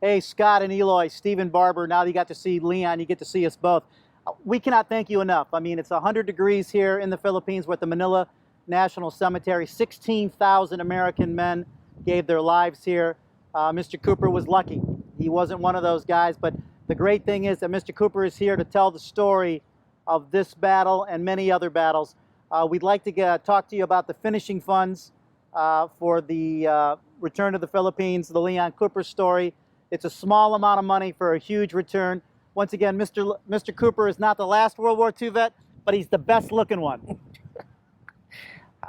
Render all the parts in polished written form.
Hey, Scott and Eloy, Stephen Barber. Now that you got to see Leon, you get to see us both. We cannot thank you enough. I mean, it's 100 degrees here in the Philippines. We're at the Manila National Cemetery. 16,000 American men gave their lives here. Mr. Cooper was lucky. He wasn't one of those guys, but the great thing is that Mr. Cooper is here to tell the story of this battle and many other battles. We'd like to talk to you about the finishing funds for the return to the Philippines, the Leon Cooper story. It's a small amount of money for a huge return. Once again, Mr. Cooper is not the last World War II vet, but he's the best looking one.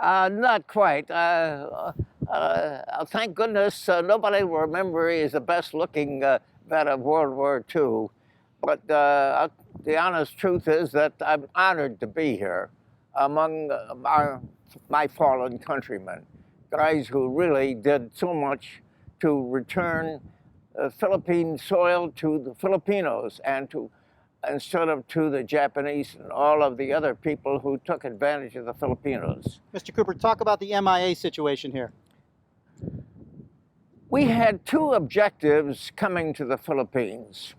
Not quite. Thank goodness nobody will remember he is the best looking vet of World War II. But the honest truth is that I'm honored to be here among my fallen countrymen, guys who really did so much to return Philippine soil to the Filipinos and instead of to the Japanese and all of the other people who took advantage of the Filipinos. Mr. Cooper, talk about the MIA situation here. We had two objectives coming to the Philippines.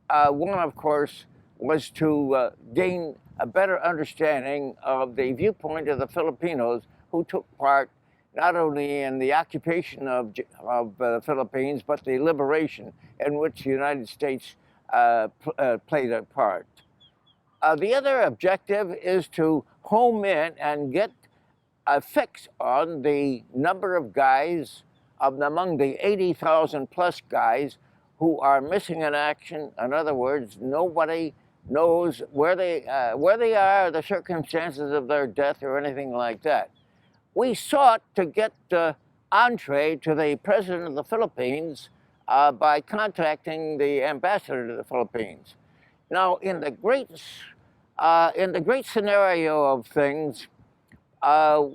One, of course, was to gain a better understanding of the viewpoint of the Filipinos who took part not only in the occupation of the Philippines, but the liberation in which the United States played a part. The other objective is to home in and get a fix on the number of guys among the 80,000 plus guys who are missing in action. In other words, nobody knows where they are, the circumstances of their death, or anything like that. We sought to get entree to the president of the Philippines by contacting the ambassador to the Philippines. Now, in the great scenario of things,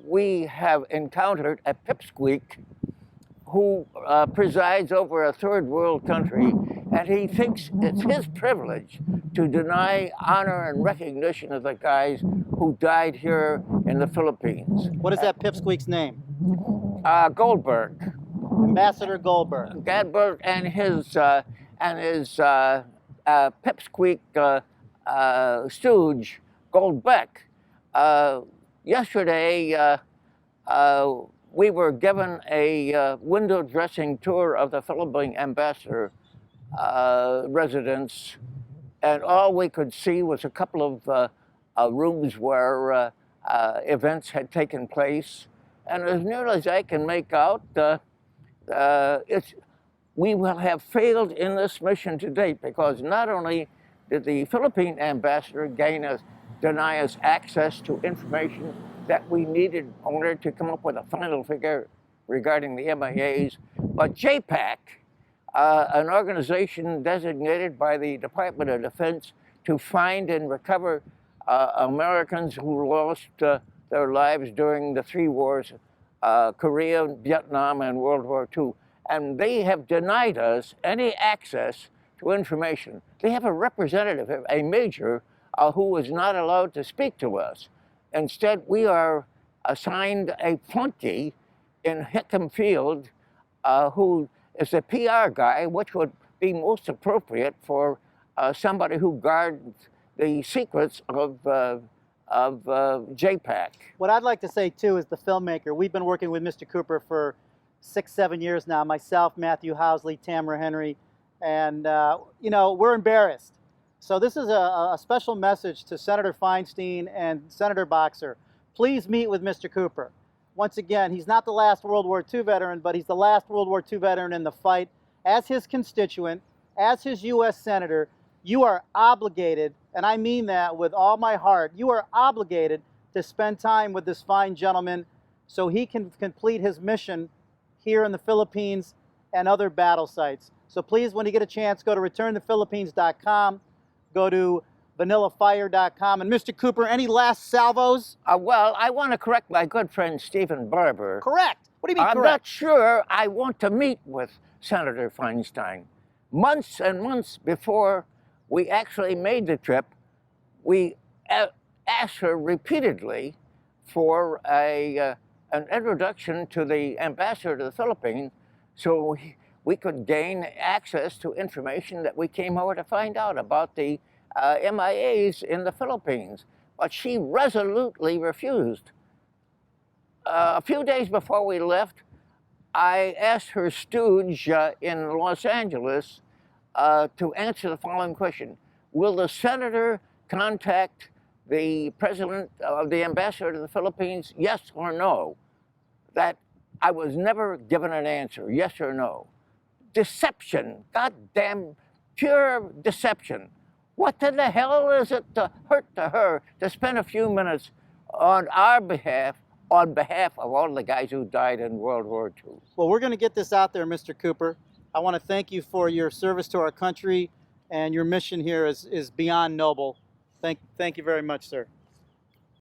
we have encountered a pipsqueak who presides over a third world country, and he thinks it's his privilege to deny honor and recognition of the guys who died here in the Philippines. What is that pipsqueak's name? Goldberg. Ambassador Goldberg. Goldberg and his pipsqueak stooge, Goldbeck. Yesterday, we were given a window dressing tour of the Philippine ambassador residence, and all we could see was a couple of rooms where events had taken place. And as nearly as I can make out, we will have failed in this mission to date, because not only did the Philippine ambassador deny us access to information that we needed in order to come up with a final figure regarding the MIAs, but JPAC, an organization designated by the Department of Defense to find and recover Americans who lost their lives during the three wars, Korea, Vietnam, and World War II. And they have denied us any access to information. They have a representative, a major, who was not allowed to speak to us. Instead, we are assigned a flunky in Hickam Field who is a PR guy, which would be most appropriate for somebody who guards the secrets of JPAC. What I'd like to say, too, is the filmmaker. We've been working with Mr. Cooper for 6-7 years now, myself, Matthew Housley, Tamara Henry, and, you know, we're embarrassed. So this is a special message to Senator Feinstein and Senator Boxer. Please meet with Mr. Cooper. Once again, he's not the last World War II veteran, but he's the last World War II veteran in the fight. As his constituent, as his U.S. Senator, you are obligated, and I mean that with all my heart, you are obligated to spend time with this fine gentleman so he can complete his mission here in the Philippines and other battle sites. So please, when you get a chance, go to returntophilippines.com, go to vanillafire.com. And Mr. Cooper, any last salvos? Well, I want to correct my good friend Stephen Barber. Correct. What do you mean I'm correct? not sure I want to meet with Senator Feinstein. Months and months before we actually made the trip, we asked her repeatedly for an introduction to the ambassador to the Philippines. So we could gain access to information that we came over to find out about the MIAs in the Philippines. But she resolutely refused. A few days before we left, I asked her stooge in Los Angeles to answer the following question. Will the senator contact the president, the ambassador to the Philippines, yes or no? That I was never given an answer, yes or no. Deception, goddamn pure deception. What in the hell is it to hurt to her to spend a few minutes on our behalf, on behalf of all the guys who died in World War II? Well, we're going to get this out there, Mr. Cooper. I want to thank you for your service to our country, and your mission here is beyond noble. Thank you very much, sir.